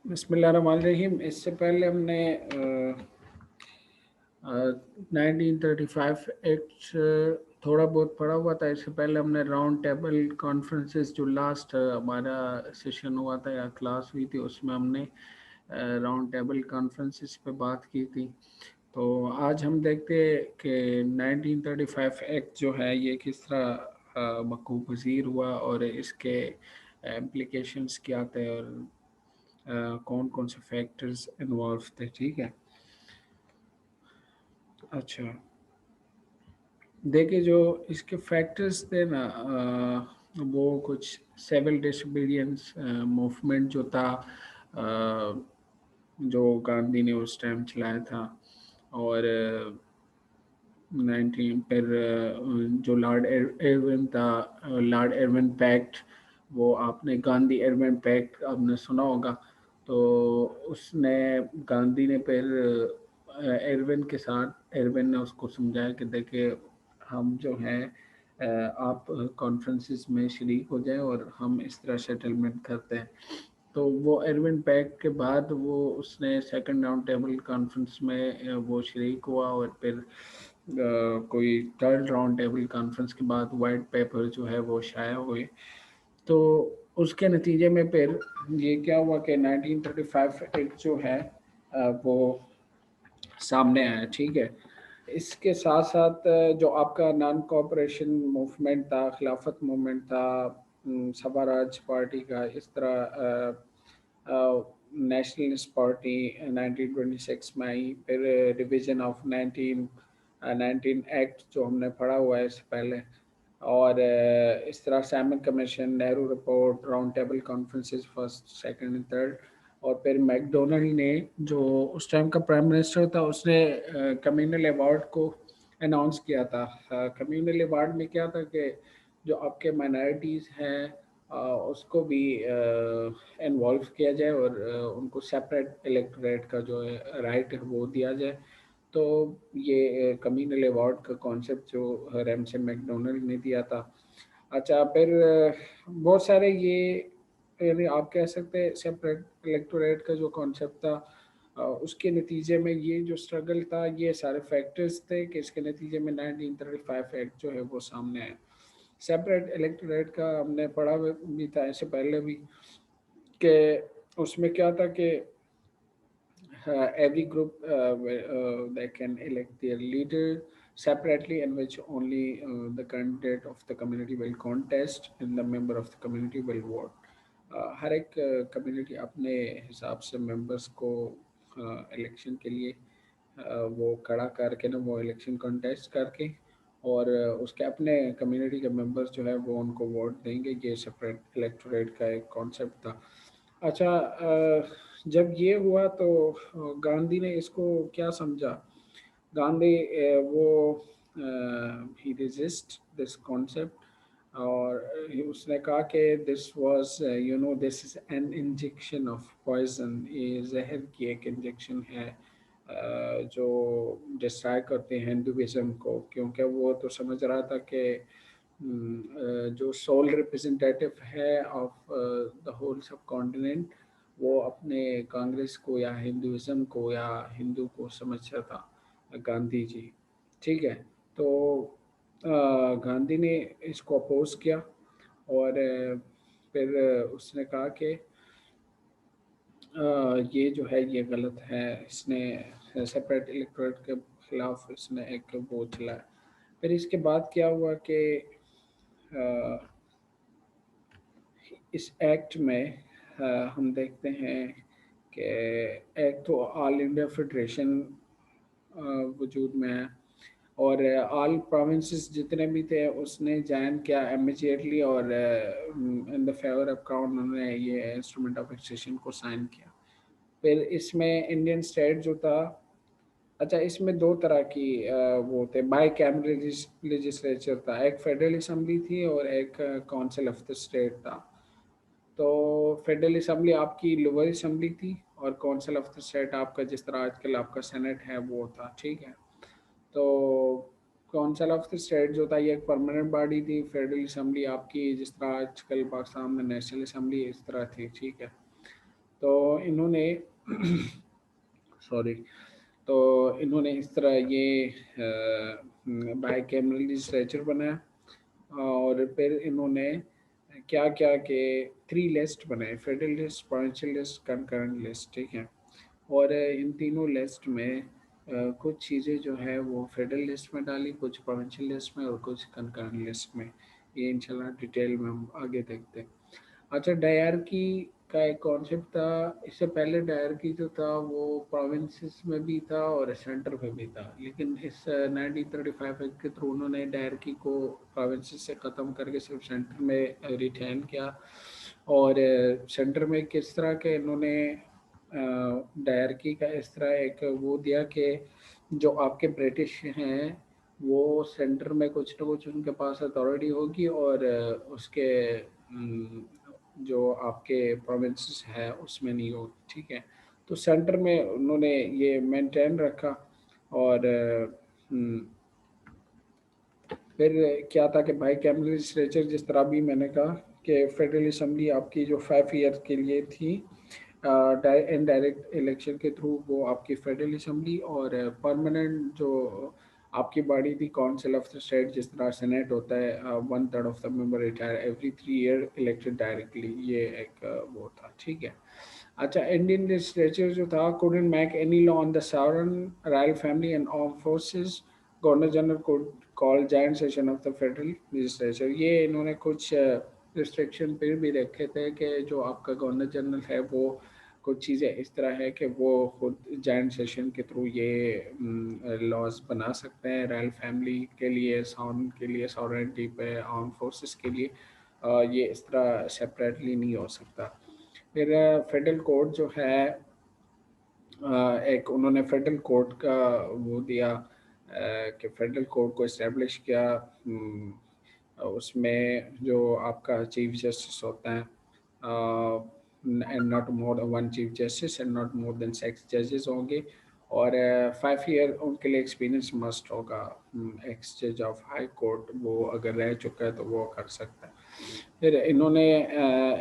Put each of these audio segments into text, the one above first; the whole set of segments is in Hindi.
बिस्मिल्लाहिर्रहमानिर्रहीम। इससे पहले हमने 1935 एक्ट थोड़ा बहुत पढ़ा हुआ था। इससे पहले हमने राउंड टेबल कॉन्फ्रेंसेस, जो लास्ट हमारा सेशन हुआ था या क्लास हुई थी, उसमें हमने राउंड टेबल कॉन्फ्रेंसेस पे बात की थी। तो आज हम देखते हैं कि 1935 एक्ट जो है ये किस तरह मकबूल पजीर हुआ और इसके इम्प्लीकेशंस क्या थे और कौन कौन से फैक्टर्स इन्वॉल्व थे। ठीक है। अच्छा, देखिए जो इसके फैक्टर्स थे ना, वो कुछ सिविल डिसोबीडियंस मूवमेंट जो था, जो गांधी ने उस टाइम चलाया था। और 19 फिर जो लॉर्ड एरविन था, लॉर्ड एरविन पैक्ट, वो आपने गांधी एरविन पैक्ट आपने सुना होगा। तो उसने गांधी ने फिर एरविन के साथ, एरविन ने उसको समझाया कि देखिए हम जो हैं आप कॉन्फ्रेंसिस में शरीक हो जाएं और हम इस तरह सेटलमेंट करते हैं। तो वो एरविन पैक के बाद वो उसने सेकंड राउंड टेबल कॉन्फ्रेंस में वो शरीक हुआ। और फिर कोई थर्ड राउंड टेबल कॉन्फ्रेंस के बाद वाइट पेपर जो है वो शाया हुए। तो उसके नतीजे में फिर ये क्या हुआ कि 1935 एक्ट जो है वो सामने आया। ठीक है। इसके साथ साथ जो आपका नॉन कोऑपरेशन मूवमेंट था, खिलाफत मूवमेंट था, स्वराज पार्टी का, इस तरह नेशनलिस्ट पार्टी 1926 में आई। फिर रिवीजन ऑफ 19 एक्ट जो हमने पढ़ा हुआ है इससे पहले। और इस तरह Simon commission, Nehru report, round table conferences first, second and third. और फिर मैकडोनल्ड ने, जो उस टाइम का प्राइम मिनिस्टर था, उसने कम्युनल अवार्ड को अनाउंस किया था। कम्युनल अवार्ड में क्या था कि जो आपके माइनॉरिटीज़ हैं उसको भी इन्वॉल्व किया जाए और उनको सेपरेट इलेक्टोरेट का जो है राइट है वो दिया जाए। तो ये कम्युनल अवार्ड का कॉन्सेप्ट जो रैमसे मैकडोनल्ड ने दिया था। अच्छा, फिर बहुत सारे ये, यानी आप कह सकते हैं सेपरेट इलेक्टोरेट का जो कॉन्सेप्ट था, उसके नतीजे में ये जो स्ट्रगल था, ये सारे फैक्टर्स थे कि इसके नतीजे में 1935 एक्ट जो है वो सामने आया। सेपरेट इलेक्टोरेट का हमने पढ़ा भी था इससे पहले भी, कि उसमें क्या था कि every group they can elect their leader separately, in which only the candidate of the community will contest and the member of the community will vote. हर एक कम्युनिटी अपने हिसाब से मेंबर्स को इलेक्शन के लिए वो खड़ा करके ना, वो इलेक्शन कंटेस्ट करके, और उसके अपने कम्युनिटी के मेंबर्स जो है वो उनको वोट देंगे। ये सेपरेट इलेक्टोरेट का एक कॉन्सेप्ट था। अच्छा, जब ये हुआ तो गांधी ने इसको क्या समझा। गांधी वो ही रेजिस्ट दिस कॉन्सेप्ट, और उसने कहा कि this was, you know, this is an injection of poison. ये जहर की एक इंजेक्शन है जो डिस्ट्रॉय करते हैं हिंदुइज्म को। क्योंकि वो तो समझ रहा था कि जो सोल रिप्रेजेंटेटिव है ऑफ द होल सब कॉन्टिनेंट, वो अपने कांग्रेस को या हिंदुइज्म को या हिंदू को समझता था, गांधी जी। ठीक है। तो गांधी ने इसको अपोज किया। और फिर उसने कहा कि ये जो है ये गलत है। इसने सेपरेट इलेक्टोरेट के खिलाफ इसने एक वो चलाया। फिर इसके बाद क्या हुआ कि अ, इस एक्ट में हम देखते हैं कि एक तो ऑल इंडिया फेडरेशन वजूद में है। और ऑल प्रोविंसेस जितने भी थे उसने ज्वाइन किया इमीडिएटली, और in the favour of crown उन्होंने ये इंस्ट्रूमेंट ऑफ एक्सेशन को साइन किया। फिर इसमें इंडियन स्टेट जो था, अच्छा इसमें दो तरह की वो थे, बाई कैमरल लेजिस्लेचर था। एक फेडरल असम्बली थी और एक काउंसिल ऑफ द स्टेट था। तो फेडरल असम्बली आपकी लोअर असम्बली थी, और काउंसिल ऑफ द स्टेट आपका जिस तरह आजकल आपका सेनेट है वो था। ठीक है। तो काउंसिल ऑफ द स्टेट जो था ये एक परमानेंट बॉडी थी। फेडरल असम्बली आपकी जिस तरह आजकल पाकिस्तान में नेशनल असम्बली इस तरह थी। ठीक है। तो इन्होंने सॉरी, तो इन्होंने इस तरह ये बाई कैमरल लेजिस्लेचर बनाया। और फिर इन्होंने क्या क्या के 3 लिस्ट बनाए, federal list, provincial list, concurrent list, ठीक है। और इन तीनों लिस्ट में कुछ चीज़ें जो है वो फेडरल लिस्ट में डाली, कुछ प्रोविंशियल लिस्ट में और कुछ कंकरेंट लिस्ट में। ये इंशाल्लाह डिटेल में हम आगे देखते हैं। अच्छा, डायरकी का एक कॉन्सेप्ट था। इससे पहले डायरकी जो था वो प्रोविंसेस में भी था और सेंटर में भी था, लेकिन इस 1935 एक्ट के थ्रू उन्होंने डायरकी को प्रोविंसेस से ख़त्म करके सिर्फ सेंटर में रिटेन किया। और सेंटर में किस तरह के इन्होंने डायरकी का इस तरह एक वो दिया कि जो आपके ब्रिटिश हैं वो सेंटर में कुछ ना कुछ उनके पास अथॉरिटी होगी, और उसके जो आपके प्रोविंसेस है उसमें नहीं होगी, ठीक है। तो सेंटर में उन्होंने ये मेंटेन रखा। और फिर क्या था कि भाई कैमरल लेजिस्लेचर, जिस तरह भी मैंने कहा कि फेडरल असम्बली आपकी जो 5 ईयर के लिए थी, इनडायरेक्ट इलेक्शन के थ्रू वो आपकी फेडरल असम्बली, और परमानेंट जो आपकी बॉडी थी काउंसिल ऑफ द स्टेट, जिस तरह सेनेट होता है, 1/3 of the member retire every 3 year elected directly, ये एक वो था, ठीक है। अच्छा, इंडियन लेजिस्लेचर जो था couldn't make any law on the sovereign, royal family and armed forces. Governor general could call joint session of the federal legislature. ये इन्होंने कुछ रिस्ट्रिक्शन फिर भी रखे थे कि जो आपका गवर्नर जनरल है वो कुछ चीज़ें इस तरह है कि वो खुद जॉइंट सेशन के थ्रू ये लॉज बना सकते हैं, रॉयल फैमिली के लिए, साउंड के लिए, सॉवरेनिटी पे, आर्म फोर्सेस के लिए। ये इस तरह सेपरेटली नहीं हो सकता। फिर फेडरल कोर्ट जो है, एक उन्होंने फेडरल कोर्ट का वो दिया कि फेडरल कोर्ट को इस्टेब्लिश किया। उसमें जो आपका चीफ जस्टिस होता है, and not more than 1 chief justice and not more than 6 जजेस होंगे। और 5 ईयर उनके लिए एक्सपीरियंस मस्ट होगा। एक्स जज ऑफ हाई कोर्ट वो अगर रह चुका है तो वो कर सकता है। फिर इन्होंने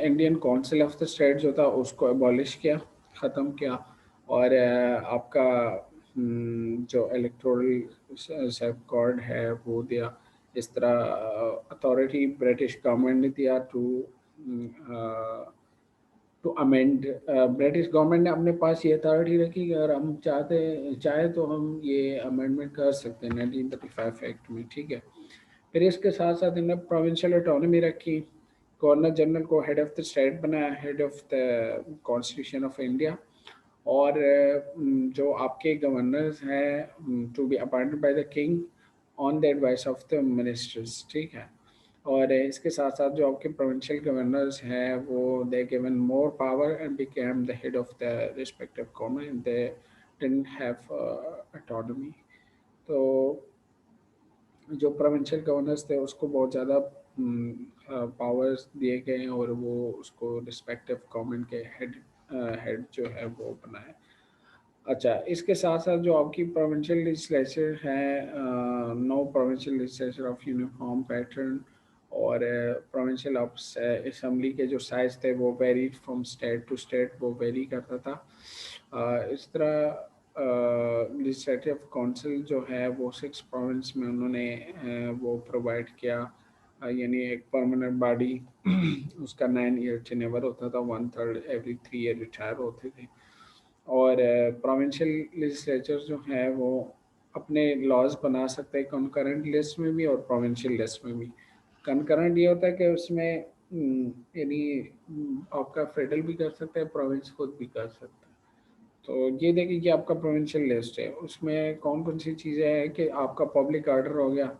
Indian council of the state जो था उसको अबॉलिश किया, ख़त्म किया। और आपका जो इलेक्टोरल सेफ कॉर्ड है वो दिया। इस तरह अथॉरिटी ब्रिटिश गवर्नमेंट ने दिया टू अमेंड। ब्रिटिश गवर्नमेंट ने अपने पास ये अथॉरिटी रखी कि अगर हम चाहे तो हम ये अमेंडमेंट कर सकते हैं 1935 एक्ट में, ठीक है। फिर इसके साथ साथ इन्होंने प्रोविंशियल ऑटोनॉमी रखी। गवर्नर जनरल को हेड ऑफ द स्टेट बनाया, head of the constitution of India. और जो आपके गवर्नर्स हैं to be appointed by the king on the advice of the ministers, ठीक है। और इसके साथ साथ जो आपके प्रोविंशियल गवर्नर्स हैं वो they given more power and became the head of the respective government, they didn't have autonomy. तो जो प्रोविंशियल गवर्नर्स थे उसको बहुत ज़्यादा पावर्स दिए गए हैं, और वो उसको रिस्पेक्टिव गवर्नमेंट के हेड जो है वो बनाए। अच्छा, इसके साथ साथ जो आपकी प्रोविंशियल लेजिस्लेचर है, no provincial legislature of uniform pattern. और प्रोविंशियल असम्बली के जो साइज थे वो varied from state to state, वो वेरी करता था। इस तरह लेजिस्लेटिव काउंसिल जो है वो 6 प्रोविंस में उन्होंने वो प्रोवाइड किया। यानी एक परमानेंट बॉडी उसका 9 ईयर टेन्योर होता था, 1/3 एवरी 3 ईयर रिटायर होते थे। और प्रोविंशियल लेजिस्लेचर जो है वो अपने लॉज बना सकते हैं कंकरेंट लिस्ट में भी और प्रोविंशियल लिस्ट में भी। कंकरेंट ये होता है कि उसमें यानी आपका फेडरल भी कर सकता है, प्रोविंस खुद भी कर सकता है। तो ये देखिए कि आपका प्रोविंशियल लिस्ट है, उसमें कौन कौन सी चीज़ें हैं कि आपका पब्लिक ऑर्डर हो गया,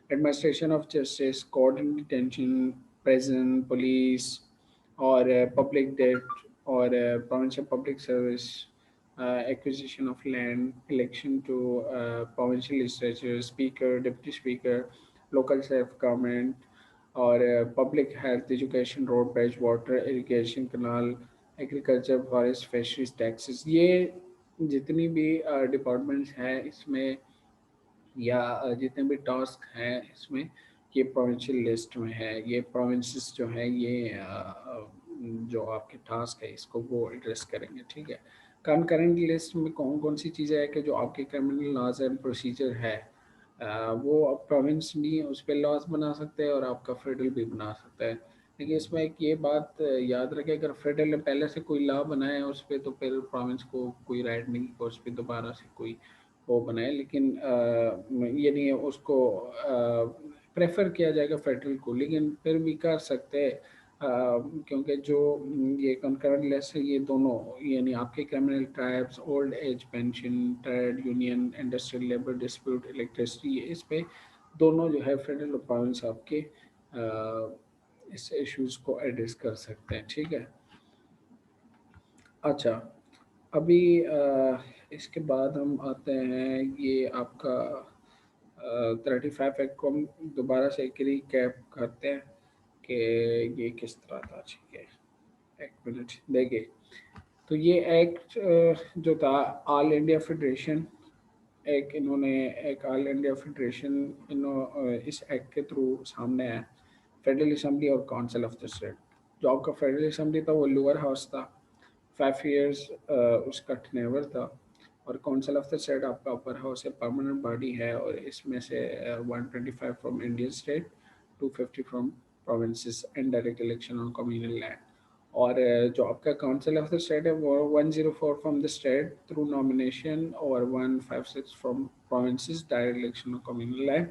administration of justice, court and detention, prison, police, और पब्लिक डेट, और provincial public service, acquisition of land, election to provincial legislature, speaker, deputy speaker, local self government, और public health, education, road, bridge, water, irrigation, canal, agriculture, forest, fisheries, taxes. ये जितनी भी डिपार्टमेंट्स हैं इसमें, या जितने भी टास्क हैं इसमें, ये प्रोविंशियल लिस्ट में है। ये प्रोविंसेस जो है ये जो आपके टास्क है इसको वो एड्रेस करेंगे, ठीक है। कंकरेंट लिस्ट में कौन कौन सी चीज़ें हैं कि जो आपके क्रिमिनल लॉज एंड प्रोसीजर है, वो आप प्रोविंस नहीं उस पर लॉज बना सकते हैं और आपका फेडरल भी बना सकता है। लेकिन इसमें एक ये बात याद रखें, अगर फेडरल ने पहले से कोई लॉ बनाया है उस पर, तो फिर प्रोविंस को कोई राइट नहीं कि उस पर दोबारा से कोई वो बनाए। लेकिन ये नहीं है उसको प्रेफर किया जाएगा फेडरल को, लेकिन फिर भी कर सकते हैं। क्योंकि जो ये कंकरेंट लिस्ट है, ये दोनों यानी आपके criminal tribes, old age pension, trade union, industrial labour dispute, electricity, इस पे दोनों जो है फेडरल और प्रोविंस आपके इस इश्यूज को एड्रेस कर सकते हैं, ठीक है। अच्छा, अभी इसके बाद हम आते हैं ये आपका 35 एक्ट को हम दोबारा से एक रिकैप करते हैं कि ये किस तरह था, ठीक है। एक मिनट देखिए, तो ये एक्ट जो था ऑल इंडिया फेडरेशन, एक इन्होंने एक ऑल इंडिया फेडरेशन इस एक्ट के थ्रू सामने आया। फेडरल असम्बली और काउंसिल ऑफ द स्टेट, जो आपका फेडरल असम्बली था वो लोअर हाउस था, 5 years उसका टेन्योर था। और काउंसिल ऑफ द स्टेट आपका अपर हाउस है, परमानेंट बॉडी है, और इसमें से 125 from Indian state, 250 from provinces and direct election on communal land. और जो आपका काउंसिल ऑफ द स्टेट है वो 104 from the state through nomination, और 156 from provinces direct election on communal land.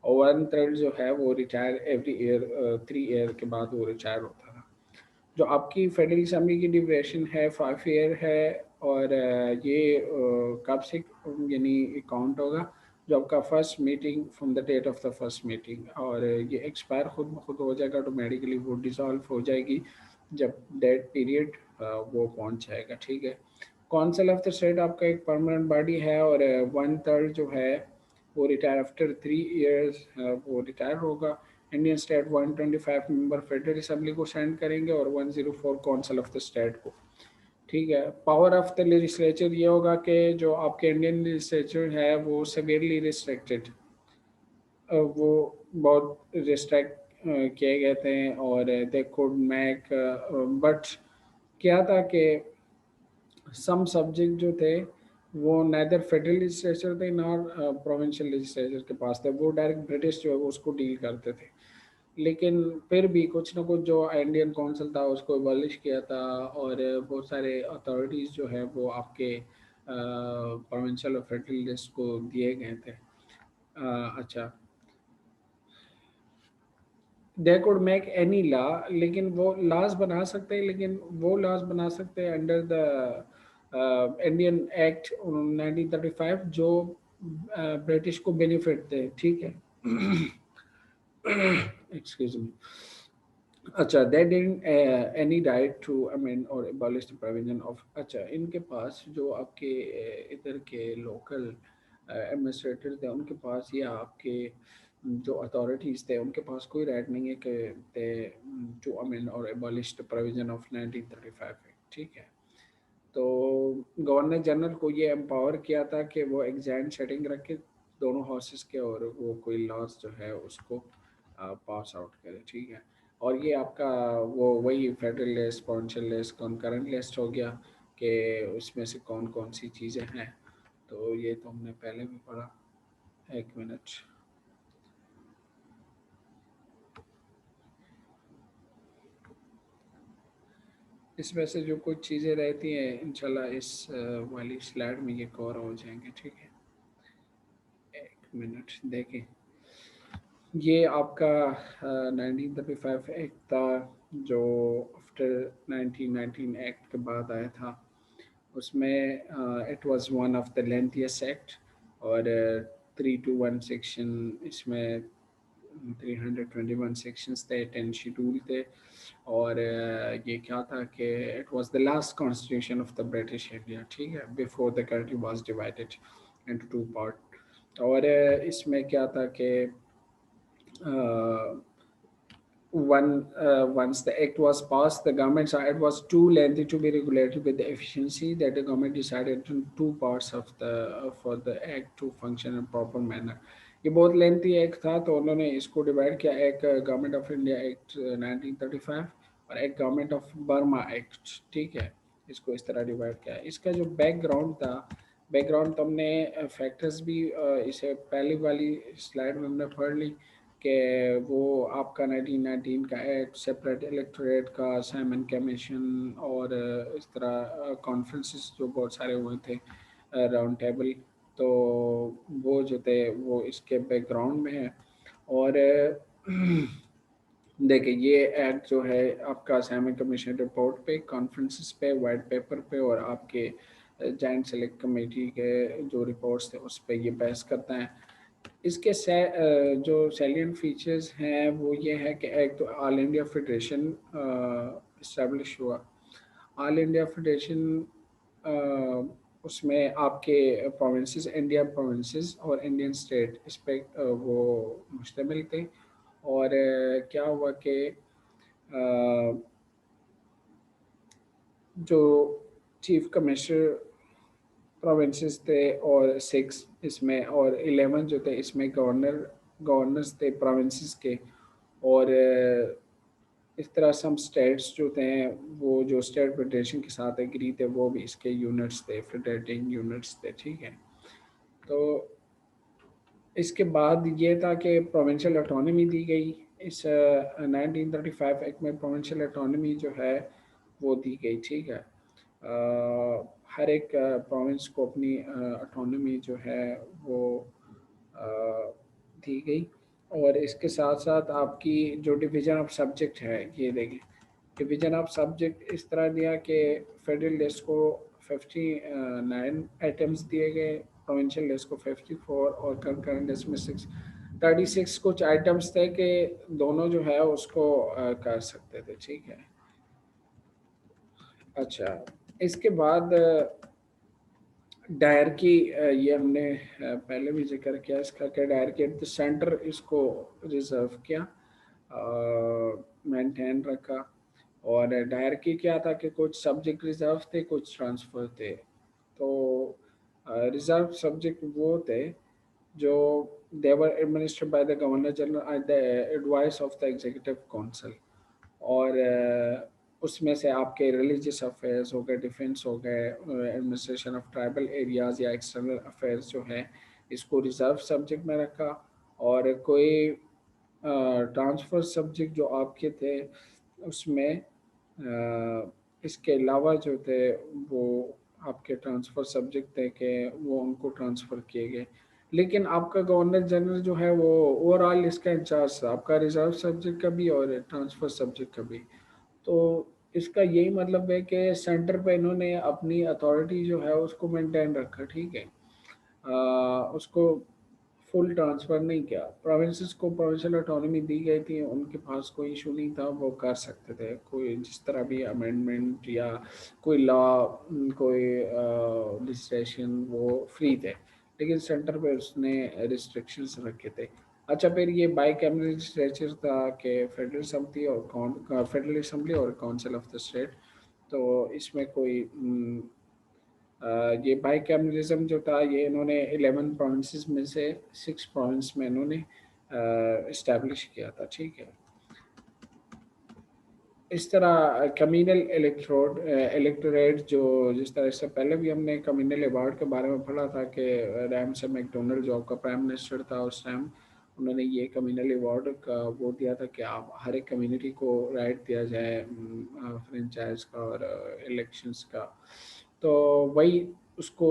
और 1/3 जो है वो रिटायर एवरी ईयर, 3 ईयर के बाद वो रिटायर होता था। जो आपकी फेडरल असम्बली की ड्यूरेशन है 5 ईयर है। और ये कब से यानी काउंट होगा, जो आपका first meeting from the date of the first meeting, और ये एक्सपायर खुद ब खुद हो जाएगा ऑटोमेटिकली, वो डिसॉल्व हो जाएगी जब डेट पीरियड वो पहुंच जाएगा, ठीक है। काउंसिल ऑफ द स्टेट आपका एक परमानेंट बॉडी है, और 1/3 जो है वो रिटायर आफ्टर 3 ईयर्स, वो रिटायर होगा। Indian state 125 member federal assembly को सेंड करेंगे, और 104 काउंसिल ऑफ द स्टेट को, ठीक है। पावर ऑफ द लेजिस्लेचर ये होगा कि जो आपके इंडियन लेजिस्लेचर है वो सेवियरली रिस्ट्रिक्टेड, वो बहुत रिस्ट्रिक्ट किए गए थे, और दे कुड मेक, बट क्या था कि सम सब्जेक्ट जो थे वो नेदर फेडरल लेजिस्लेचर थे नॉर प्रोविंशियल लेजिस्लेचर के पास थे, वो डायरेक्ट ब्रिटिश जो है वो उसको डील करते थे। लेकिन फिर भी कुछ ना कुछ जो इंडियन काउंसिल था उसको एबॉलिश किया था, और बहुत सारे अथॉरिटीज़ जो है वो आपके प्रोविंशियल और फेडरल लिस्ट को दिए गए थे। अच्छा, they could make any law, लेकिन वो लॉज बना सकते हैं, लेकिन वो लॉज बना सकते हैं अंडर द इंडियन एक्ट 1935, जो ब्रिटिश को बेनिफिट दे, ठीक है। Excuse me. अच्छा, they didn't any right to amend or abolish the provision of, अच्छा, इनके पास जो आपके इधर के लोकल एडमिनिस्ट्रेटर थे उनके पास, या आपके जो अथॉरिटीज़ थे उनके पास कोई राइट नहीं है कि दे to amend or abolish the provision of 1935 act, ठीक है। तो गवर्नर जनरल को ये एम्पावर किया था कि वो एग्जाम सेटिंग रखे दोनों हाउसेस के, और वो कोई लॉज जो है उसको पास आउट करे, ठीक है। और ये आपका वो वही federal list, provincial list, concurrent list हो गया कि उसमें से कौन कौन सी चीज़ें हैं। तो ये तो हमने पहले भी पढ़ा। एक मिनट, इसमें से जो कुछ चीज़ें रहती हैं इंशाल्लाह इस वाली स्लाइड में ये कवर हो जाएंगे, ठीक है। एक मिनट देखें, ये आपका 1935 एक्ट था, जो आफ्टर 1919 एक्ट के बाद आया था। उसमें it was one of the lengthiest act, और 321 सेक्शन इसमें, 321 सेक्शंस थे, 10 शेड्यूल थे। और ये क्या था कि it was the last constitution of the British India, ठीक है, before the country was divided into 2 part. और इसमें क्या था कि uh, once the act was passed, the government saw it was too lengthy to be regulated with the efficiency that the government decided to 2 parts of the for the act to function in proper manner. ये बहुत लेंथी एक्ट था, तो उन्होंने इसको डिवाइड किया, एक गवर्नमेंट ऑफ इंडिया एक्ट 1935 और एक गवर्नमेंट ऑफ बर्मा एक्ट, ठीक है। इसको इस तरह डिवाइड किया है। इसका जो बैकग्राउंड था, बैकग्राउंड तो हमने फैक्टर्स भी इसे पहली वाली स्लाइड में हमने पढ़ ली कि वो आपका 1919 का एक्ट, सेपरेट इलेक्टोरेट का, साइमन कमीशन और इस तरह कॉन्फ्रेंसेस जो बहुत सारे हुए थे, राउंड टेबल। तो वो जो थे वो इसके बैकग्राउंड में है। और देखिए ये एक्ट जो है आपका साइमन कमीशन रिपोर्ट पे, कॉन्फ्रेंसेस पे, वाइट पेपर पे और आपके जॉइंट सेलेक्ट कमेटी के जो रिपोर्ट्स थे उस पे ये बहस करता है। इसके जो सैलिएंट फीचर्स हैं वो ये है कि एक तो ऑल इंडिया फेडरेशन इस्टेब्लिश हुआ। ऑल इंडिया फेडरेशन उसमें आपके प्रोविंसेस, इंडिया प्रोविंसेस और इंडियन स्टेट इस पे वो मुश्तमिल थे। और क्या हुआ कि जो चीफ कमिश्नर प्रोविंसेस थे और 6 इसमें, और 11 जो थे इसमें गवर्नर्स थे प्रोविंसेस के। और इस तरह सम स्टेट्स जो थे वो जो स्टेट फेडरेशन के साथ एग्री थे वो भी इसके यूनिट्स थे, फेडरेटिंग यूनिट्स थे, ठीक है। तो इसके बाद ये था कि प्रोविंशियल ऑटोनॉमी दी गई। इस 1935 एक्ट में प्रोविंशियल ऑटोनॉमी जो है वो दी गई, ठीक है। हर एक प्रोविंस को अपनी ऑटोनॉमी जो है वो अ, दी गई। और इसके साथ साथ आपकी जो डिवीज़न ऑफ सब्जेक्ट है, ये देखिए डिवीज़न ऑफ सब्जेक्ट इस तरह दिया कि फेडरल लिस्ट को 59 आइटम्स दिए गए, प्रोविंशियल लिस्ट को 54 और कंकरेंट लिस्ट में 36 कुछ आइटम्स थे कि दोनों जो है उसको कर सकते थे, ठीक है। अच्छा, इसके बाद डायर की ये हमने पहले भी जिक्र किया इसका, कि डायर के एट द सेंटर इसको रिजर्व किया, मेंटेन रखा। और डायर की क्या था कि कुछ सब्जेक्ट रिजर्व थे, कुछ ट्रांसफर थे। तो रिजर्व सब्जेक्ट वो थे जो they were administered by the governor general at the advice of the executive council. और उसमें से आपके रिलीजियस अफेयर्स हो गए, डिफेंस हो गए, एडमिनिस्ट्रेशन ऑफ ट्राइबल एरियाज या एक्सटर्नल अफेयर्स जो है इसको रिजर्व सब्जेक्ट में रखा। और कोई ट्रांसफ़र सब्जेक्ट जो आपके थे उसमें इसके अलावा जो थे वो आपके ट्रांसफ़र सब्जेक्ट थे कि वो उनको ट्रांसफ़र किए गए। लेकिन आपका गवर्नर जनरल जो है वो ओवरऑल इसका इंचार्ज था, आपका रिजर्व सब्जेक्ट का भी और ट्रांसफ़र सब्जेक्ट का भी। तो इसका यही मतलब है कि सेंटर पे इन्होंने अपनी अथॉरिटी जो है उसको मेंटेन रखा, ठीक है। उसको फुल ट्रांसफ़र नहीं किया। प्रोविंसेस को प्रोविंशियल ऑटोनॉमी दी गई थी, उनके पास कोई इशू नहीं था, वो कर सकते थे कोई जिस तरह भी अमेंडमेंट या कोई लॉ, कोई लेजिस्लेशन, वो फ्री थे। लेकिन सेंटर पे उसने रिस्ट्रिक्शंस रखे थे। अच्छा, फिर ये बाई कैमरल लेजिस्लेचर था कि फेडरल असम्बली और फेडरल असम्बली और काउंसिल ऑफ द स्टेट। तो इसमें कोई ये बाई कैमरलिज्म जो था ये इन्होंने 11 प्रोविंसेस में से 6 प्रोविंस में इन्होंने इस्टेब्लिश किया था, ठीक है। इस तरह कम्युनल इलेक्टोरेट जो, जिस तरह से पहले भी हमने कम्युनल अवार्ड के बारे में पढ़ा था कि रैमसे मैकडोनल्ड जो आपका प्राइम मिनिस्टर था उस टाइम, उन्होंने ये कम्युनल अवार्ड का वो दिया था कि आप हर एक कम्युनिटी को राइट दिया जाए फ्रेंचाइज का और इलेक्शंस का। तो वही उसको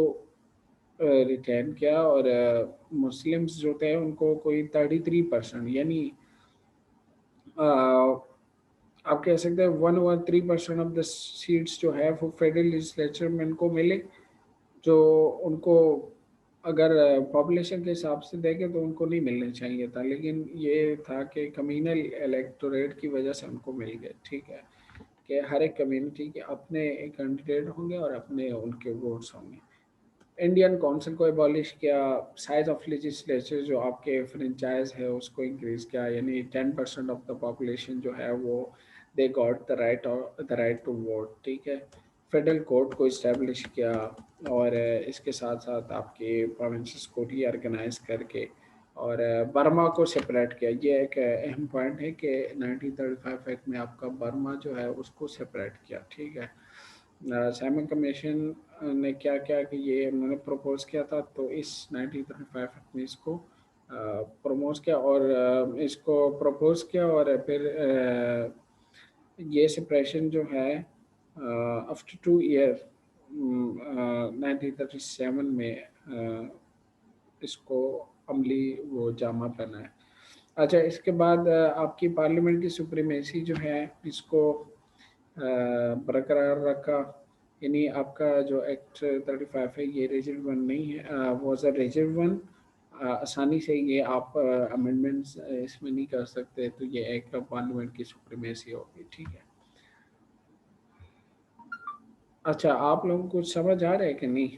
रिटेन किया। और मुस्लिम्स जो थे उनको कोई 33% यानी आप कह सकते हैं 1/3% ऑफ द सीट्स जो है वो फेडरल लेजिस्लेचर में उनको मिले। जो उनको अगर पॉपुलेशन के हिसाब से देखें तो उनको नहीं मिलना चाहिए था, लेकिन ये था कि कम्युनल इलेक्टोरेट की वजह से उनको मिल गए, ठीक है। कि हर एक कम्युनिटी के अपने कैंडिडेट होंगे और अपने उनके वोट्स होंगे। इंडियन काउंसिल को एबॉलिश किया। साइज ऑफ लेजिस्लेचर जो आपके फ्रेंचाइज है उसको इंक्रीज किया, यानी 10% ऑफ द पॉपुलेशन जो है वो they got the right to vote, ठीक है। फेडरल कोर्ट को इस्टेब्लिश किया। और इसके साथ साथ आपके प्रोविंसेस को रीऑर्गेनाइज करके और बर्मा को सेपरेट किया। ये एक अहम पॉइंट है कि 1935 एक्ट में आपका बर्मा जो है उसको सेपरेट किया, ठीक है। साइमन कमीशन ने क्या किया कि ये उन्होंने प्रपोज किया था, तो इस 1935 एक्ट में इसको प्रमोज किया और इसको प्रपोज किया, और फिर ये सेपरेशन जो है आफ्टर 2 ईयर 1937 में इसको अमली वो जामा पहना है। अच्छा, इसके बाद आपकी पार्लियामेंट की सुप्रीमेसी जो है इसको बरकरार रखा। यानी आपका जो एक्ट 35 है ये रेजिड वन नहीं है, वॉज अ रेजिड वन। आसानी से ये आप अमेंडमेंट्स इसमें नहीं कर सकते, तो ये एक पार्लियामेंट की सुप्रीमेसी होगी, ठीक है। अच्छा, आप लोगों को कुछ समझ आ रहा है कि नहीं?